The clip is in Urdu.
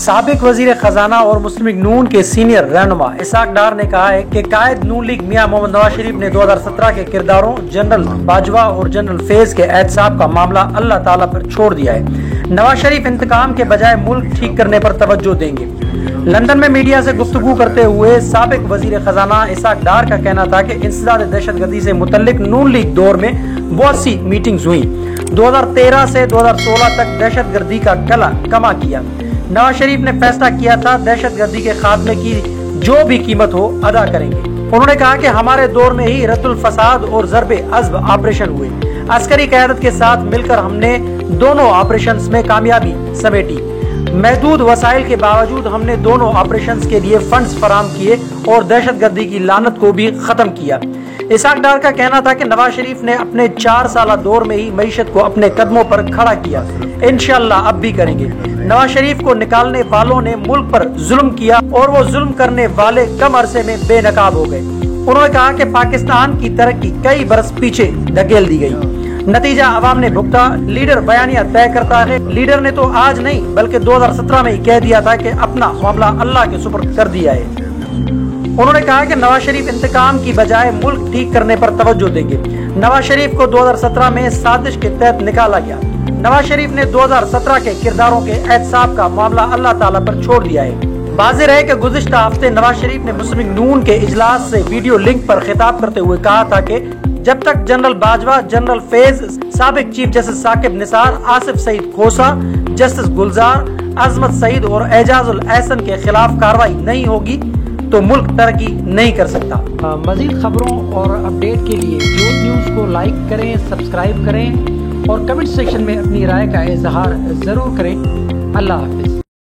سابق وزیر خزانہ اور مسلم لیگ نون کے سینئر رہنما اسحاق ڈار نے کہا ہے کہ قائد نون لیگ میاں محمد نواز شریف نے 2017 کے کرداروں جنرل باجوہ اور جنرل فیض کے احتساب کا معاملہ اللہ تعالیٰ پر چھوڑ دیا ہے۔ نواز شریف انتقام کے بجائے ملک ٹھیک کرنے پر توجہ دیں گے۔ لندن میں میڈیا سے گفتگو کرتے ہوئے سابق وزیر خزانہ اسحاق ڈار کا کہنا تھا کہ انسداد دہشت گردی سے متعلق نون لیگ دور میں بہت سی میٹنگز ہوئی۔ 2013 سے 2016 تک دہشت گردی کا گلا کما کیا۔ نواز شریف نے فیصلہ کیا تھا دہشت گردی کے خاتمے کی جو بھی قیمت ہو ادا کریں گے۔ انہوں نے کہا کہ ہمارے دور میں ہی رد الفساد اور ضرب عضب آپریشن ہوئے۔ عسکری قیادت کے ساتھ مل کر ہم نے دونوں آپریشنز میں کامیابی سمیٹی۔ محدود وسائل کے باوجود ہم نے دونوں آپریشنز کے لیے فنڈز فراہم کیے اور دہشت گردی کی لعنت کو بھی ختم کیا۔ اسحاق ڈار کا کہنا تھا کہ نواز شریف نے اپنے 4 سالہ دور میں ہی معیشت کو اپنے قدموں پر کھڑا کیا، انشاءاللہ اب بھی کریں گے۔ نواز شریف کو نکالنے والوں نے ملک پر ظلم کیا اور وہ ظلم کرنے والے کم عرصے میں بے نقاب ہو گئے۔ انہوں نے کہا کہ پاکستان کی ترقی کئی برس پیچھے دھکیل دی گئی، نتیجہ عوام نے بھگتا۔ لیڈر بیانیہ طے کرتا ہے۔ لیڈر نے تو آج نہیں بلکہ 2017 میں ہی کہہ دیا تھا کہ اپنا معاملہ اللہ کے سپرد کر دیا ہے۔ انہوں نے کہا کہ نواز شریف انتقام کی بجائے ملک ٹھیک کرنے پر توجہ دیں گے۔ نواز شریف کو 2017 میں سازش کے تحت نکالا گیا۔ نواز شریف نے 2017 کے کرداروں کے احتساب کا معاملہ اللہ تعالیٰ پر چھوڑ دیا ہے۔ واضح ہے کہ گزشتہ ہفتے نواز شریف نے مسلم لیگ نون کے اجلاس سے ویڈیو لنک پر خطاب کرتے ہوئے کہا تھا کہ جب تک جنرل باجوہ، جنرل فیض، سابق چیف جسٹس ثاقب نثار، آصف سعید کھوسہ، جسٹس گلزار، عظمت سعید اور اعجاز الاحسن کے خلاف کارروائی نہیں ہوگی تو ملک ترقی نہیں کر سکتا۔ مزید خبروں اور اپڈیٹ کے لیے جوت نیوز کو لائک کریں، سبسکرائب کریں اور کمنٹ سیکشن میں اپنی رائے کا اظہار ضرور کریں۔ اللہ حافظ۔